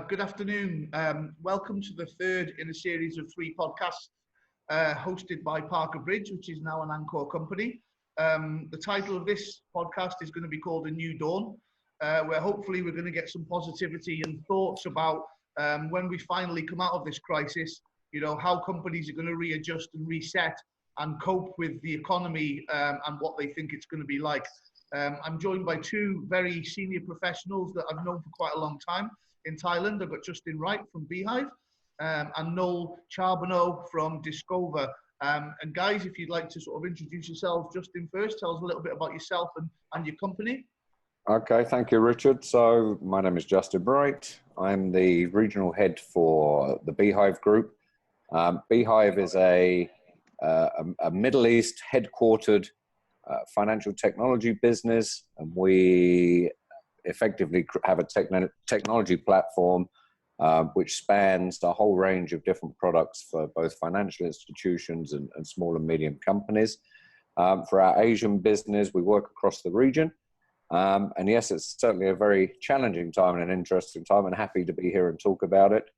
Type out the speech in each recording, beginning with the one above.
Good afternoon. Welcome to the third in a series of 3 podcasts hosted by Parker Bridge, which is now an Anchor company. The title of this podcast is going to be called A New Dawn, where hopefully we're going to get some positivity and thoughts about when we finally come out of this crisis, you know, how companies are going to readjust and reset and cope with the economy and what they think it's going to be like. I'm joined by 2 very senior professionals that I've known for quite a long time in Thailand. I've got Justin Wright from Beehive and Noel Charbonneau from Discover. And guys, if you'd like to sort of introduce yourselves, Justin first, tell us a little bit about yourself and your company. Okay, thank you, Richard. So my name is Justin Wright. I'm the regional head for the Beehive Group. Beehive is a Middle East headquartered financial technology business, and we effectively have a technology platform which spans a whole range of different products for both financial institutions and small and medium companies. For our Asian business, we work across the region. And yes, it's certainly a very challenging time and an interesting time, and happy to be here and talk about it.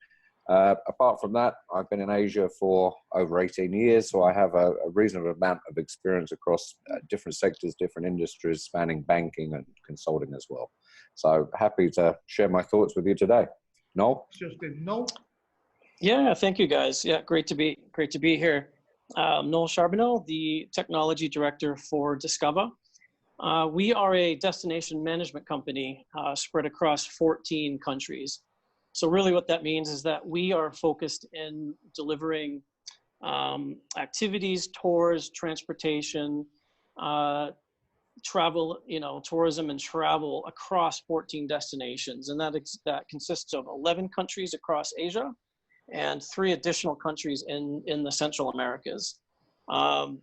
Apart from that, I've been in Asia for over 18 years, so I have a reasonable amount of experience across different sectors, different industries, spanning banking and consulting as well. So happy to share my thoughts with you today. Noel? Justin, Noel? Yeah, thank you guys. Yeah, great to be here. Noel Charbonneau, the technology director for Discover. We are a destination management company spread across 14 countries. So really what that means is that we are focused in delivering activities, tours, transportation, travel, tourism and travel across 14 destinations. And that consists of 11 countries across Asia and 3 additional countries in the Central Americas. So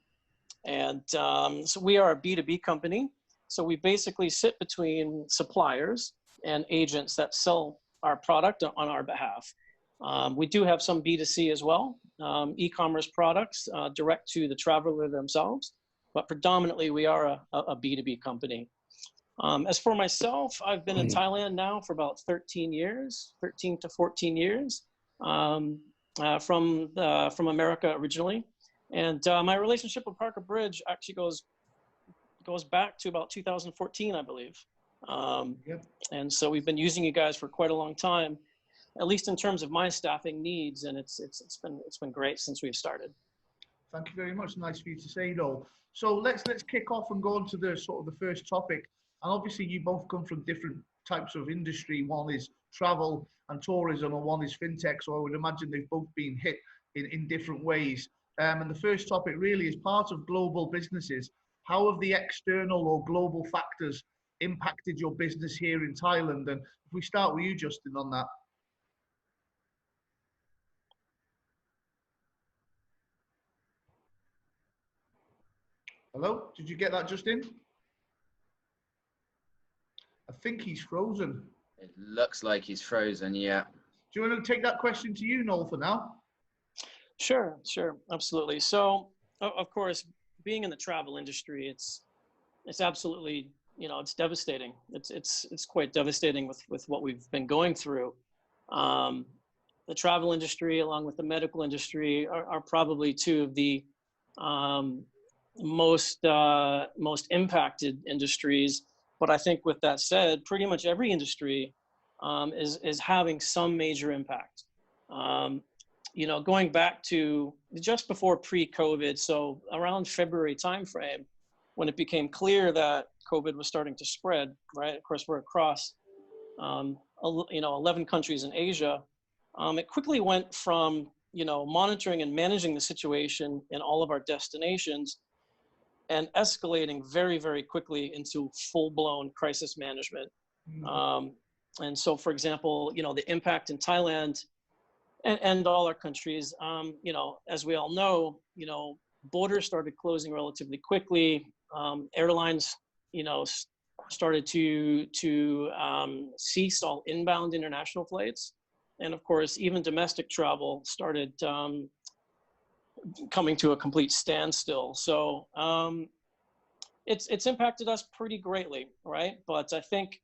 we are a B2B company. So we basically sit between suppliers and agents that sell our product on our behalf. We do have some B2C as well, e-commerce products direct to the traveler themselves, but predominantly we are a B2B company. As for myself, I've been in Thailand now for about 13 to 14 years, from America originally. And my relationship with Parker Bridge actually goes back to about 2014, I believe. Yep. And so we've been using you guys for quite a long time, at least in terms of my staffing needs, and it's been great since we've started. Thank you very much. Nice for you to say, Noel. So let's kick off and go on to the sort of the first topic. And obviously you both come from different types of industry. One is travel and tourism, and one is fintech. So I would imagine they've both been hit in different ways. And the first topic really is part of global businesses. How have the external or global factors impacted your business here in Thailand? And if we start with you, Justin, on that. Hello? Did you get that, Justin? I think he's frozen. It looks like he's frozen, yeah. Do you want to take that question to you, Noel, for now? Sure, absolutely. So, of course, being in the travel industry, it's absolutely, it's devastating. It's quite devastating with what we've been going through. The travel industry, along with the medical industry, are probably 2 of the most impacted industries. But I think with that said, pretty much every industry is having some major impact. Going back to just before pre-COVID, so around February timeframe, when it became clear that COVID was starting to spread, right? Of course, we're across 11 countries in Asia. It quickly went from monitoring and managing the situation in all of our destinations and escalating very, very quickly into full-blown crisis management. And so, for example, the impact in Thailand and all our countries, as we all know, borders started closing relatively quickly. Airlines, started to cease all inbound international flights. And of course, even domestic travel started coming to a complete standstill. So it's impacted us pretty greatly, right? But I think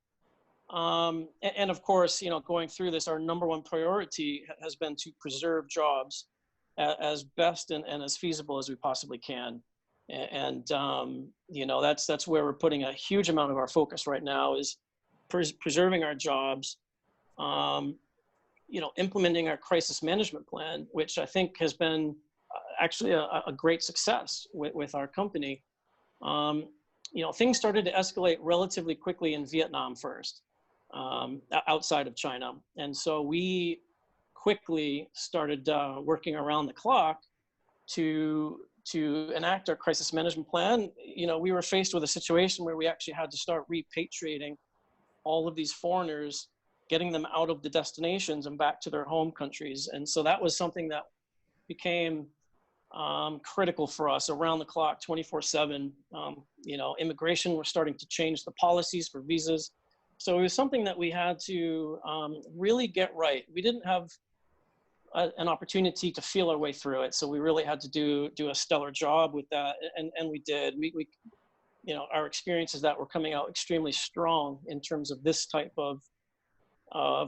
And of course, going through this, our number one priority has been to preserve jobs as best and as feasible as we possibly can. And that's where we're putting a huge amount of our focus right now, is preserving our jobs, implementing our crisis management plan, which I think has been actually a great success with our company. Things started to escalate relatively quickly in Vietnam first, outside of China. And so we quickly started working around the clock to enact our crisis management plan. We were faced with a situation where we actually had to start repatriating all of these foreigners, getting them out of the destinations and back to their home countries. And so that was something that became critical for us, around the clock, 24/7. Immigration, we're starting to change the policies for visas. So it was something that we had to really get right. We didn't have an opportunity to feel our way through it. So we really had to do a stellar job with that. And we did. We our experience is that we're coming out extremely strong in terms of this type of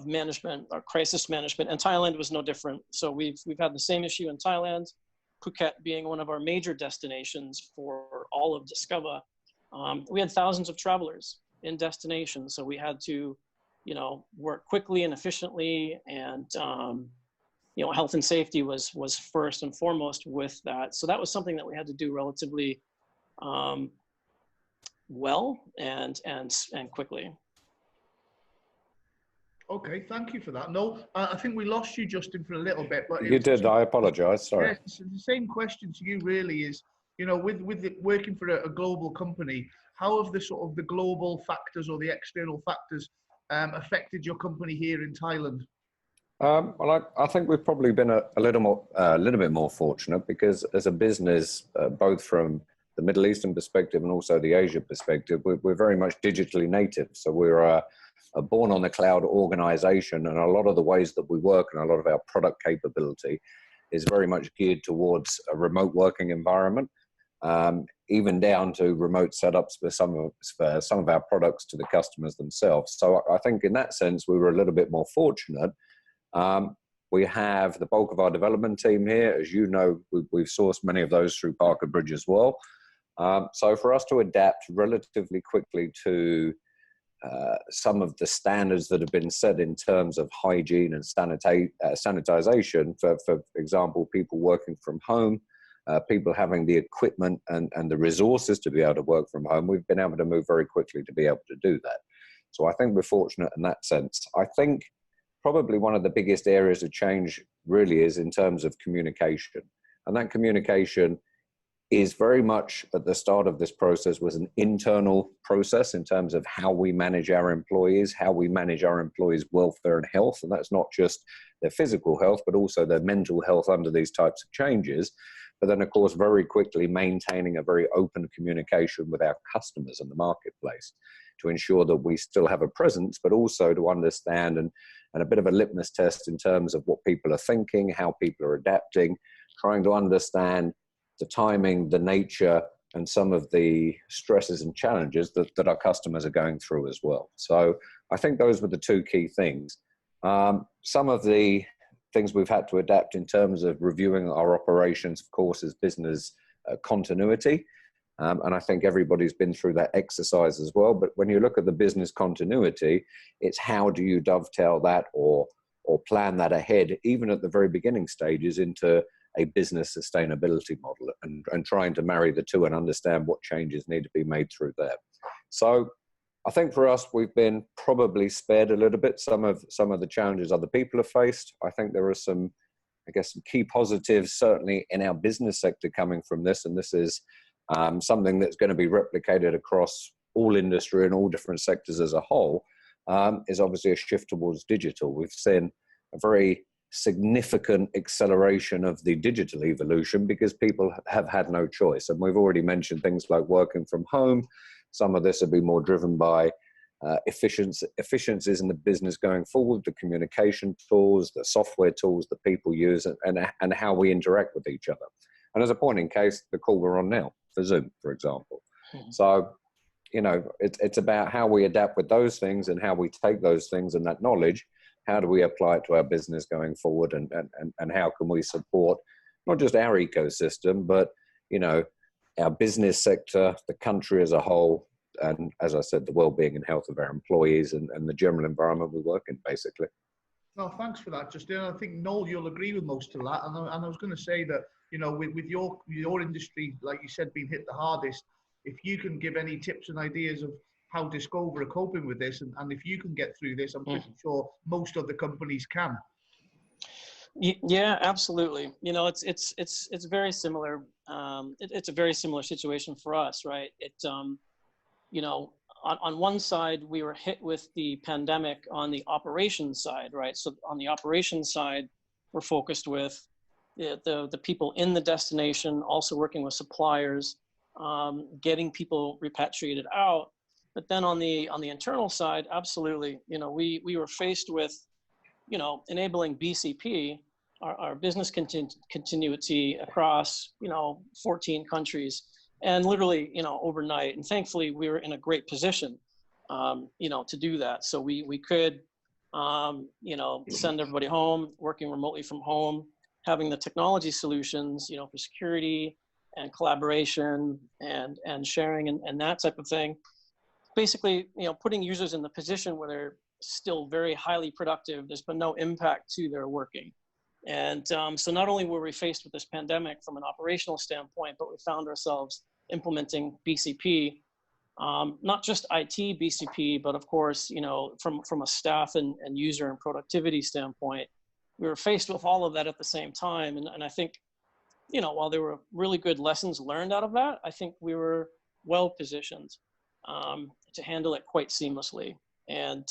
management, or crisis management. And Thailand was no different. So we've had the same issue in Thailand, Phuket being one of our major destinations for all of Discover. We had thousands of travelers in destinations. So we had to, work quickly and efficiently, and, health and safety was first and foremost with that. So that was something that we had to do relatively well and quickly. Okay, thank you for that. No, I think we lost you, Justin, for a little bit. But You did. I apologize. Sorry. Yes, so the same question to you really is, with it working for a global company, how have the sort of the global factors or the external factors affected your company here in Thailand? Well, I think we've probably been a little bit more fortunate, because as a business, both from the Middle Eastern perspective and also the Asia perspective, we're very much digitally native. So we're a born on the cloud organization, and a lot of the ways that we work and a lot of our product capability is very much geared towards a remote working environment, even down to remote setups for some of our products to the customers themselves. So I think in that sense, we were a little bit more fortunate. We have the bulk of our development team here. As you know, we've sourced many of those through Parker Bridge as well. So for us to adapt relatively quickly to some of the standards that have been set in terms of hygiene and sanitization, for example, people working from home, people having the equipment and the resources to be able to work from home, we've been able to move very quickly to be able to do that. So I think we're fortunate in that sense. I think probably one of the biggest areas of change really is in terms of communication. And that communication is very much at the start of this process was an internal process in terms of how we manage our employees, how we manage our employees' welfare and health. And that's not just their physical health, but also their mental health under these types of changes. But then, of course, very quickly maintaining a very open communication with our customers in the marketplace to ensure that we still have a presence, but also to understand and a bit of a litmus test in terms of what people are thinking, how people are adapting, trying to understand the timing, the nature, and some of the stresses and challenges that our customers are going through as well. So I think those were the two key things. Some of the things we've had to adapt in terms of reviewing our operations, of course, is business continuity. And I think everybody's been through that exercise as well. But when you look at the business continuity, it's how do you dovetail that or plan that ahead, even at the very beginning stages, into a business sustainability model, and trying to marry the two and understand what changes need to be made through there. So I think for us, we've been probably spared a little bit some of the challenges other people have faced. I think there are some key positives, certainly in our business sector, coming from this. And this is something that's going to be replicated across all industry and all different sectors as a whole, is obviously a shift towards digital. We've seen a very significant acceleration of the digital evolution because people have had no choice. And we've already mentioned things like working from home. Some of this will be more driven by efficiencies in the business going forward, the communication tools, the software tools that people use, and how we interact with each other. And as a point in case, the call we're on now for Zoom, for example. So it's about how we adapt with those things and how we take those things and that knowledge. How do we apply it to our business going forward, and how can we support not just our ecosystem, but, our business sector, the country as a whole, and as I said, the well-being and health of our employees and the general environment we work in, basically. Well, thanks for that, Justin. I think, Noel, you'll agree with most of that. And I was going to say that, with your industry, like you said, being hit the hardest, if you can give any tips and ideas of how Discover are coping with this, and if you can get through this, I'm pretty sure most other companies can. Yeah, absolutely. It's very similar. It's a very similar situation for us, right? On one side, we were hit with the pandemic on the operations side, right? So on the operations side, we're focused with the people in the destination, also working with suppliers, getting people repatriated out. But then on the internal side, absolutely, we were faced with, enabling BCP, our business continuity across, 14 countries, and literally, overnight. And thankfully, we were in a great position, to do that. So we could, send everybody home, working remotely from home, having the technology solutions, for security and collaboration and sharing and that type of thing. Basically, putting users in the position where they're still very highly productive. There's been no impact to their working. And so not only were we faced with this pandemic from an operational standpoint, but we found ourselves implementing BCP, not just IT BCP, but of course, from a staff and user and productivity standpoint, we were faced with all of that at the same time. And I think, while there were really good lessons learned out of that, I think we were well positioned to handle it quite seamlessly. And,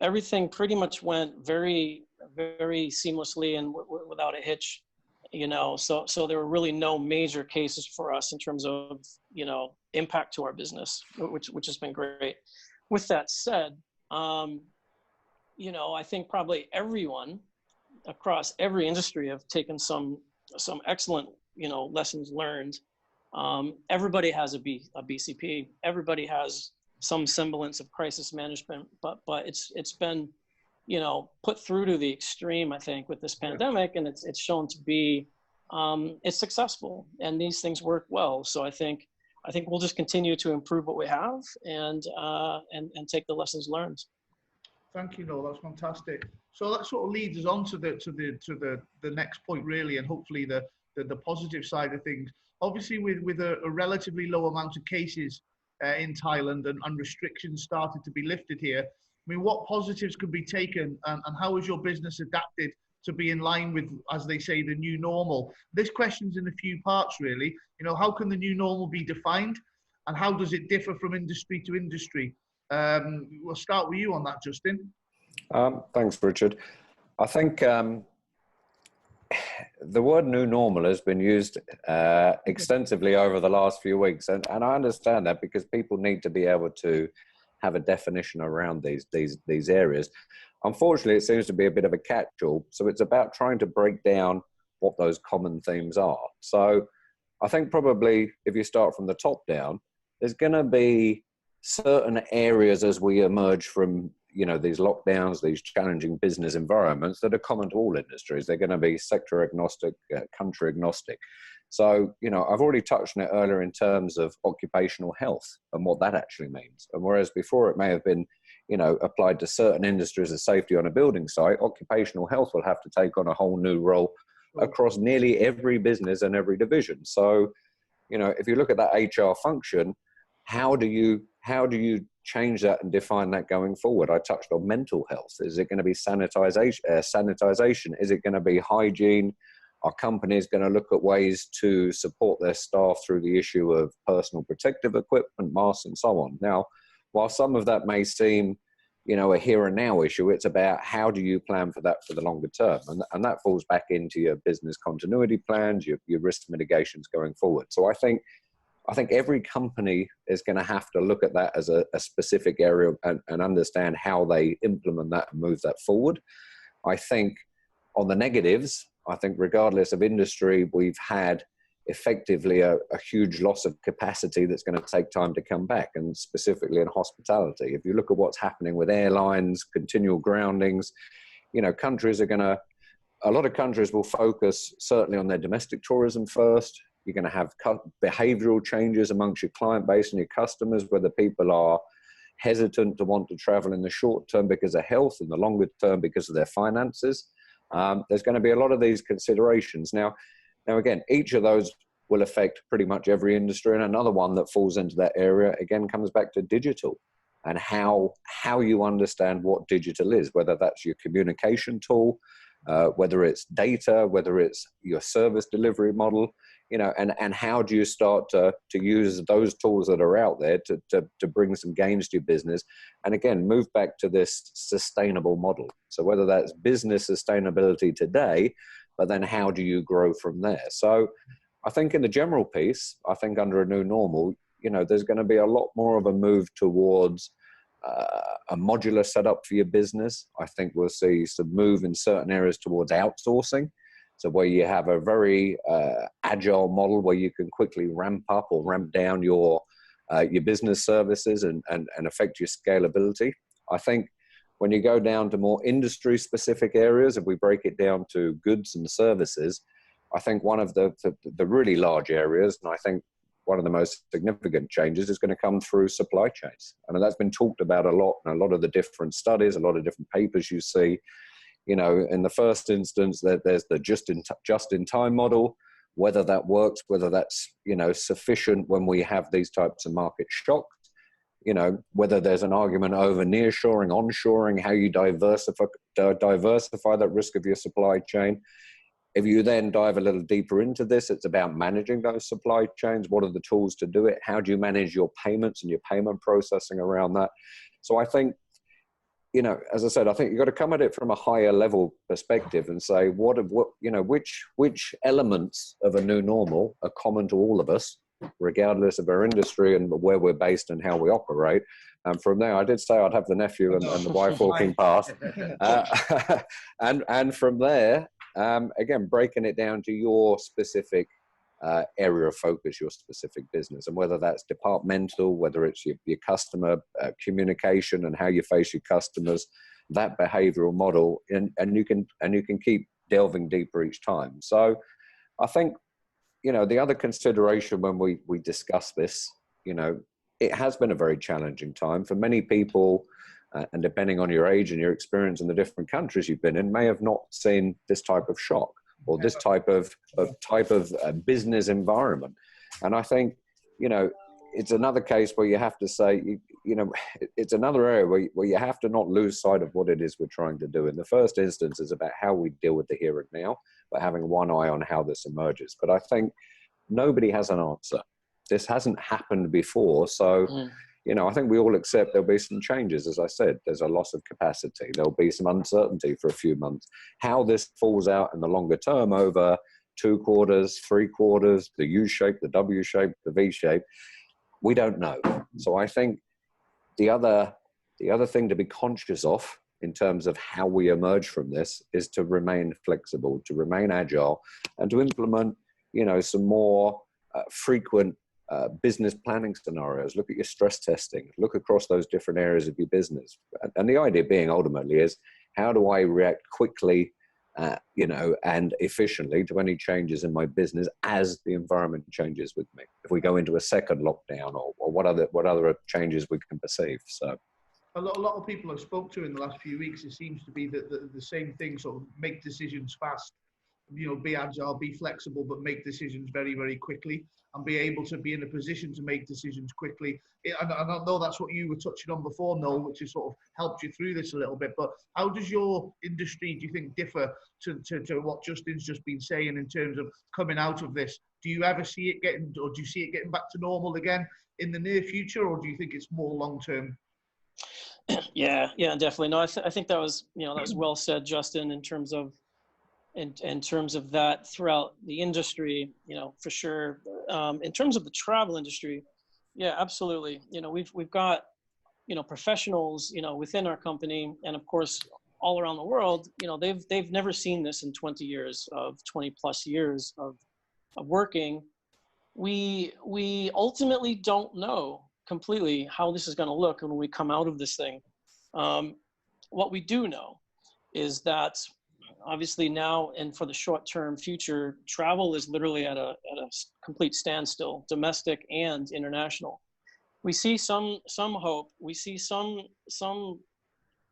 everything pretty much went very, very seamlessly and without a hitch, so there were really no major cases for us in terms of, impact to our business, which has been great. With that said, I think probably everyone across every industry have taken some excellent, lessons learned. Everybody has a BCP. Everybody has some semblance of crisis management, but it's been, put through to the extreme, I think, with this pandemic, and it's shown to be, it's successful, and these things work well. So I think we'll just continue to improve what we have and take the lessons learned. Thank you, Noel. That's fantastic. So that sort of leads us on to the next point, really, and hopefully the positive side of things. Obviously, with a relatively low amount of cases in Thailand and restrictions started to be lifted here, I mean, what positives could be taken, and how has your business adapted to be in line with, as they say, the new normal? This question's in a few parts, really. How can the new normal be defined, and how does it differ from industry to industry? We'll start with you on that, Justin. Thanks, Richard. I think the word new normal has been used extensively over the last few weeks, and I understand that, because people need to be able to have a definition around these areas. Unfortunately, it seems to be a bit of a catch-all, so it's about trying to break down what those common themes are. So I think probably if you start from the top down, there's going to be certain areas as we emerge from these lockdowns, these challenging business environments, that are common to all industries. They're going to be sector agnostic, country agnostic. So, I've already touched on it earlier in terms of occupational health and what that actually means. And whereas before it may have been, applied to certain industries as safety on a building site, occupational health will have to take on a whole new role across nearly every business and every division. So, if you look at that HR function, how do you change that and define that going forward? I touched on mental health. Is it going to be sanitization? Is it going to be hygiene? Are companies going to look at ways to support their staff through the issue of personal protective equipment, masks, and so on? Now, while some of that may seem, a here and now issue, it's about how do you plan for that for the longer term? And that falls back into your business continuity plans, your risk mitigations going forward. So I think every company is going to have to look at that as a specific area and understand how they implement that and move that forward. I think on the negatives, regardless of industry, we've had, effectively a huge loss of capacity that's going to take time to come back, and specifically in hospitality. If you look at what's happening with airlines, continual groundings, you know, a lot of countries will focus certainly on their domestic tourism first. You're going to have behavioral changes amongst your client base and your customers, whether people are hesitant to want to travel in the short term because of health, in the longer term because of their finances. There's going to be a lot of these considerations. Now again, each of those will affect pretty much every industry. And another one that falls into that area, again, comes back to digital and how you understand what digital is, whether that's your communication tool, whether it's data, whether it's your service delivery model, you know, and how do you start to use those tools that are out there to bring some gains to your business. And again, move back to this sustainable model. So whether that's business sustainability today, but then how do you grow from there? So I think in the general piece, I think under a new normal, you know, there's going to be a lot more of a move towards a modular setup for your business. I think we'll see some move in certain areas towards outsourcing. So where you have a very agile model where you can quickly ramp up or ramp down your business services and affect your scalability. I think when you go down to more industry specific areas, if we break it down to goods and services, I think one of the really large areas, and I think one of the most significant changes, is going to come through supply chains. I mean, that's been talked about a lot in a lot of the different studies, a lot of different papers you see. You know, in the first instance, there's the just-in-time model, whether that works, whether that's, you know, sufficient when we have these types of market shocks. You know, whether there's an argument over nearshoring, onshoring, how you diversify that risk of your supply chain. If you then dive a little deeper into this, it's about managing those supply chains. What are the tools to do it? How do you manage your payments and your payment processing around that? So I think, you know, as I said, I think you've got to come at it from a higher level perspective and say, which elements of a new normal are common to all of us, regardless of our industry and where we're based and how we operate. And from there, I did say I'd have the nephew and the wife walking past. And from there, again, breaking it down to your specific area of focus, your specific business, and whether that's departmental, whether it's your customer communication and how you face your customers, that behavioral model, and you can keep delving deeper each time. So I think, you know, the other consideration when we discuss this, you know, it has been a very challenging time for many people, and depending on your age and your experience in the different countries you've been in, may have not seen this type of shock or this type of business environment. And I think, you know, it's another case where you have to say, you know, it's another area where you have to not lose sight of what it is we're trying to do. In the first instance, is about how we deal with the here and now, but having one eye on how this emerges. But I think nobody has an answer. This hasn't happened before. So, you know, I think we all accept there'll be some changes. As I said, there's a loss of capacity. There'll be some uncertainty for a few months. How this falls out in the longer term over 2 quarters, 3 quarters, the U shape, the W shape, the V shape, we don't know. So I think the other thing to be conscious of in terms of how we emerge from this is to remain flexible, to remain agile, and to implement, you know, some more frequent business planning scenarios. Look at your stress testing, look across those different areas of your business. And the idea being ultimately is, how do I react quickly, you know, and efficiently to any changes in my business as the environment changes with me? If we go into a second lockdown, or what other changes we can perceive. So a lot of people I've spoke to in the last few weeks, it seems to be the same thing, sort of make decisions fast, you know, be agile, be flexible, but make decisions very, very quickly, and be able to be in a position to make decisions quickly. And I know that's what you were touching on before, Noel, which has sort of helped you through this a little bit. But how does your industry, do you think, differ to what Justin's just been saying in terms of coming out of this? Do you ever see it getting, or do you see it getting back to normal again in the near future, or do you think it's more long term? Yeah, definitely. No, I think that was, you know, that was well said, Justin, in terms of that throughout the industry, you know, for sure. In terms of the travel industry, yeah, absolutely. You know, we've got, you know, professionals, you know, within our company, and of course all around the world, you know, they've never seen this in 20 plus years of working. we ultimately don't know completely how this is going to look when we come out of this thing. What we do know is that obviously now and for the short-term future, travel is literally at a complete standstill, domestic and international. We see some hope. We see some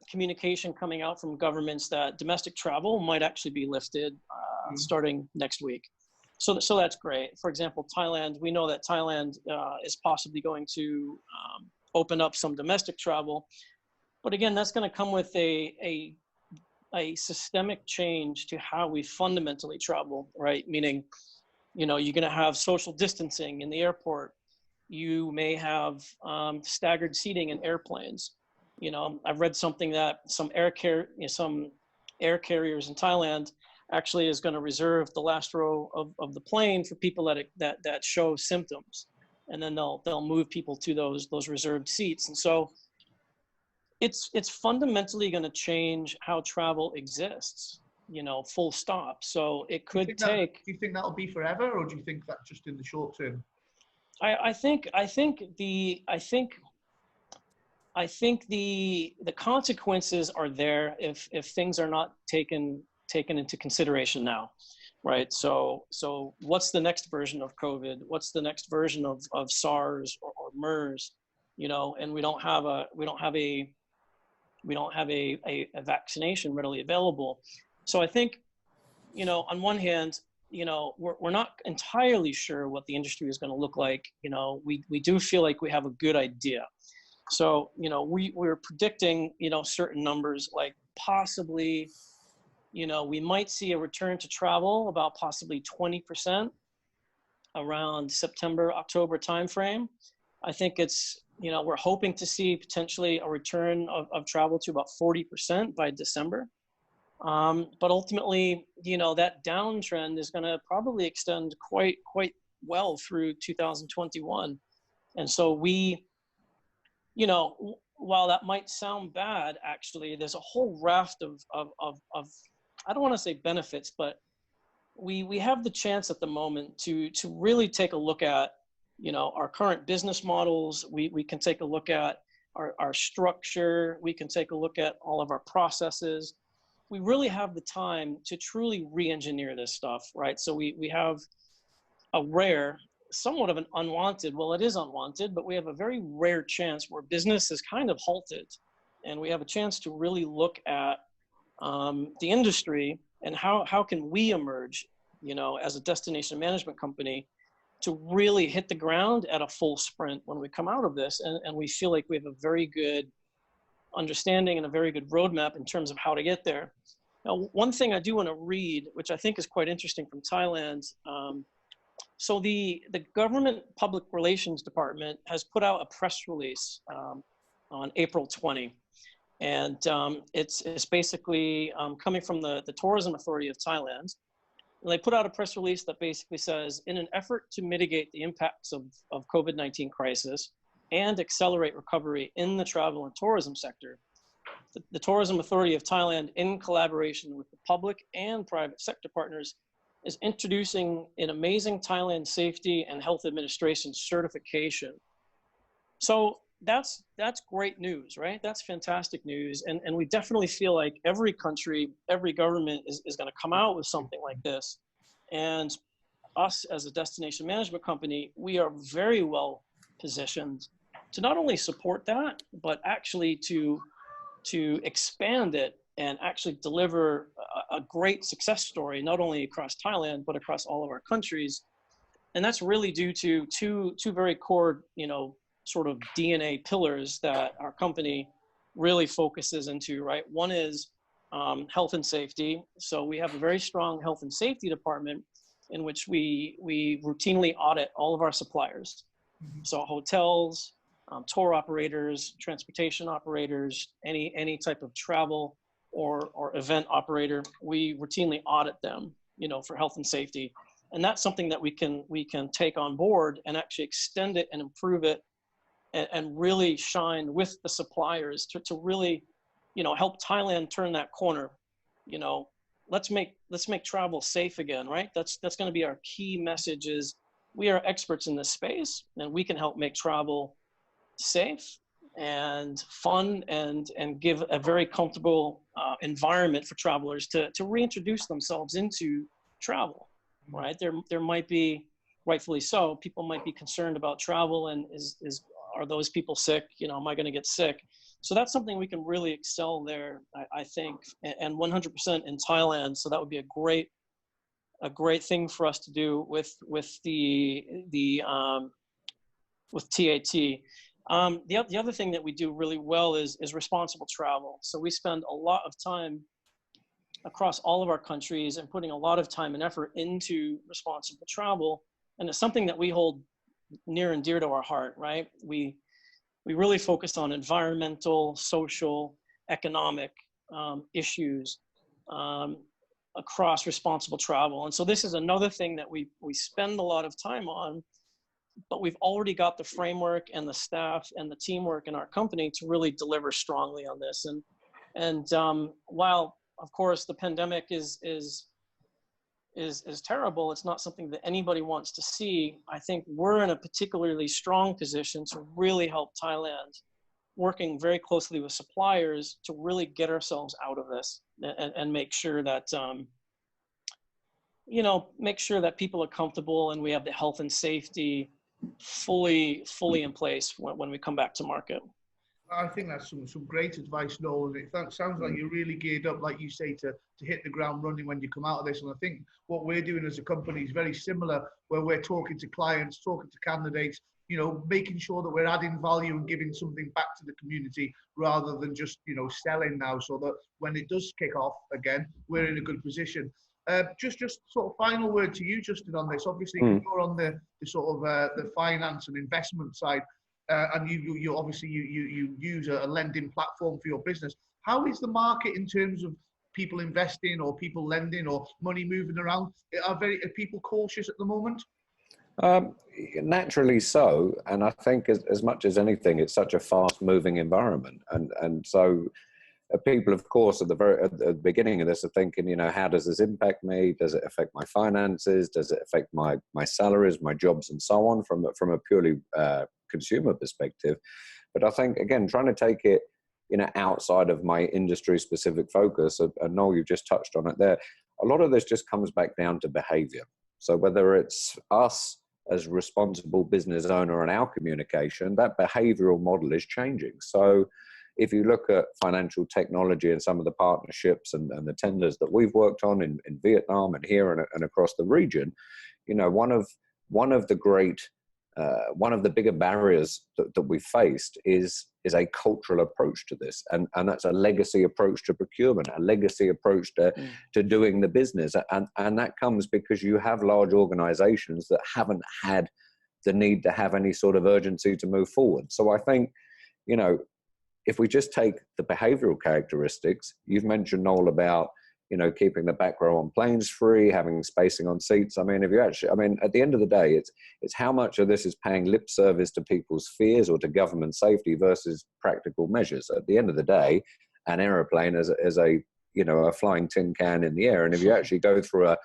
communication coming out from governments that domestic travel might actually be lifted starting next week. So that's great. For example, Thailand, we know that Thailand is possibly going to open up some domestic travel. But again, that's going to come with a systemic change to how we fundamentally travel, right? Meaning, you're going to have social distancing in the airport. You may have staggered seating in airplanes. I've read something that some air carriers in Thailand actually is going to reserve the last row of the plane for people that show symptoms, and then they'll move people to those reserved seats. And so it's fundamentally going to change how travel exists, full stop. So it could do you think that'll be forever, or do you think that's just in the short term? I think the consequences are there if things are not taken into consideration now, right? So what's the next version of COVID? What's the next version of SARS or MERS? And we don't have a vaccination readily available. So I think, on one hand, we're not entirely sure what the industry is going to look like. We do feel like we have a good idea. So, we're predicting, certain numbers, like possibly, we might see a return to travel about possibly 20% around September, October timeframe. I think it's, we're hoping to see potentially a return of travel to about 40% by December. But ultimately, that downtrend is going to probably extend quite well through 2021. And so while that might sound bad, actually, there's a whole raft of I don't want to say benefits, but we have the chance at the moment to really take a look at, our current business models. We can take a look at our structure. We can take a look at all of our processes. We really have the time to truly re-engineer this stuff, right? So we have a rare, somewhat of an unwanted, well, it is unwanted, but we have a very rare chance where business is kind of halted. And we have a chance to really look at the industry and how can we emerge, as a destination management company to really hit the ground at a full sprint when we come out of this. And we feel like we have a very good understanding and a very good roadmap in terms of how to get there. Now, one thing I do want to read, which I think is quite interesting from Thailand. So the government public relations department has put out a press release on April 20. And it's basically coming from the Tourism Authority of Thailand. And they put out a press release that basically says, in an effort to mitigate the impacts of COVID-19 crisis and accelerate recovery in the travel and tourism sector, the Tourism Authority of Thailand, in collaboration with the public and private sector partners, is introducing an Amazing Thailand Safety and Health Administration certification. So that's great news, right? That's fantastic news. And we definitely feel like every country, every government is going to come out with something like this. And us as a destination management company, we are very well positioned to not only support that, but actually to expand it and actually deliver a great success story, not only across Thailand, but across all of our countries. And that's really due to two very core, sort of DNA pillars that our company really focuses into, right? One is health and safety. So we have a very strong health and safety department in which we routinely audit all of our suppliers. Mm-hmm. So hotels, tour operators, transportation operators, any type of travel or event operator, we routinely audit them, for health and safety. And that's something that we can take on board and actually extend it and improve it and really shine with the suppliers to really, help Thailand turn that corner. Let's make travel safe again, right? That's going to be our key message is, we are experts in this space, and we can help make travel safe and fun and give a very comfortable environment for travelers to reintroduce themselves into travel, right? There might be, rightfully so, people might be concerned about travel and are those people sick? You know, am I going to get sick? So that's something we can really excel there, I think, and 100% in Thailand. So that would be a great thing for us to do with TAT. The other thing that we do really well is responsible travel. So we spend a lot of time across all of our countries and putting a lot of time and effort into responsible travel. And it's something that we hold near and dear to our heart, right? We really focus on environmental, social, economic issues across responsible travel. And so this is another thing that we spend a lot of time on, but we've already got the framework and the staff and the teamwork in our company to really deliver strongly on this. And while, of course, the pandemic is terrible, it's not something that anybody wants to see. I think we're in a particularly strong position to really help Thailand, working very closely with suppliers to really get ourselves out of this and make sure that, make sure that people are comfortable and we have the health and safety fully in place when we come back to market. I think that's some great advice, Noel. It sounds like you're really geared up, like you say, to hit the ground running when you come out of this. And I think what we're doing as a company is very similar, where we're talking to clients, talking to candidates, making sure that we're adding value and giving something back to the community rather than just, selling now, so that when it does kick off again, we're in a good position. Just sort of final word to you, Justin, on this. Obviously, you're on the sort of the finance and investment side. And you obviously use a lending platform for your business. How is the market in terms of people investing or people lending or money moving around? Are people cautious at the moment? Naturally so, and I think as much as anything, it's such a fast-moving environment, and so people, of course, at the beginning of this are thinking, how does this impact me? Does it affect my finances? Does it affect my salaries, my jobs, and so on from a purely consumer perspective? But I think, again, trying to take it, outside of my industry specific focus, and Noel, you've just touched on it there, a lot of this just comes back down to behavior. So whether it's us as responsible business owner and our communication, that behavioral model is changing. So if you look at financial technology and some of the partnerships and the tenders that we've worked on in Vietnam and here and across the region, one of the bigger barriers that we faced is a cultural approach to this, and that's a legacy approach to procurement, a legacy approach to doing the business, and that comes because you have large organizations that haven't had the need to have any sort of urgency to move forward. So I think, if we just take the behavioral characteristics, you've mentioned, Noel, about keeping the back row on planes free, having spacing on seats. I mean, at the end of the day, it's how much of this is paying lip service to people's fears or to government safety versus practical measures. At the end of the day, an aeroplane is a flying tin can in the air, and if you actually go through a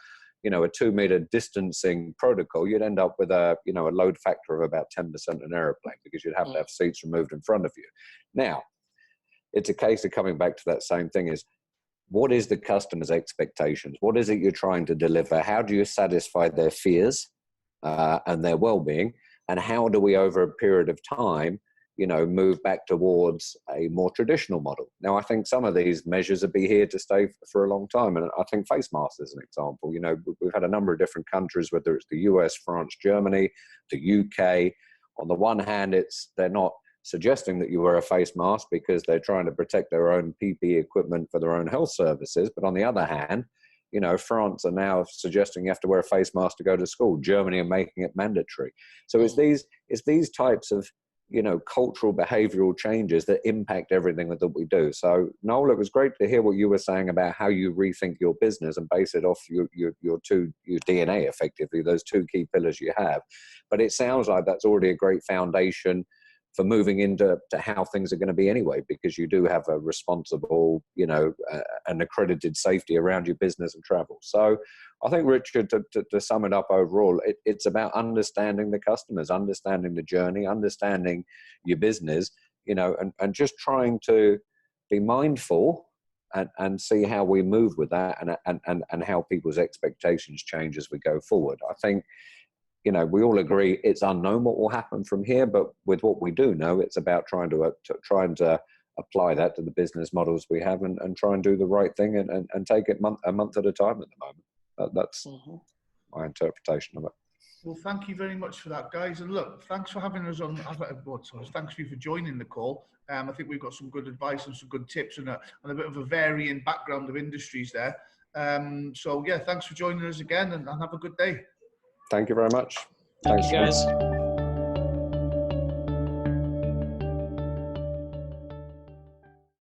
2-meter distancing protocol, you'd end up with a load factor of about 10% an aeroplane, because you'd have to have seats removed in front of you. Now, it's a case of coming back to that same thing: is what is the customer's expectations? What is it you're trying to deliver? How do you satisfy their fears and their well-being? And how do we, over a period of time, move back towards a more traditional model? Now, I think some of these measures will be here to stay for a long time. And I think face masks is an example. We've had a number of different countries, whether it's the US, France, Germany, the UK. On the one hand, they're not suggesting that you wear a face mask because they're trying to protect their own PPE equipment for their own health services. But on the other hand, France are now suggesting you have to wear a face mask to go to school. Germany are making it mandatory. So it's these types of cultural behavioral changes that impact everything that we do. So Noel, it was great to hear what you were saying about how you rethink your business and base it off your DNA, effectively, those two key pillars you have. But it sounds like that's already a great foundation moving into how things are going to be anyway, because you do have a responsible, an accredited safety around your business and travel. So I think, Richard, to sum it up overall, it's about understanding the customers, understanding the journey, understanding your business, and just trying to be mindful and see how we move with that and how people's expectations change as we go forward. I think, we all agree it's unknown what will happen from here, but with what we do know, it's about trying to apply that to the business models we have and try and do the right thing and take it a month at a time at the moment. That's my interpretation of it. Well, thank you very much for that, guys. And look, thanks for having us on. Thanks for joining the call. I think we've got some good advice and some good tips and a bit of a varying background of industries there. So yeah, thanks for joining us again, and have a good day. Thank you very much. Thank you, guys.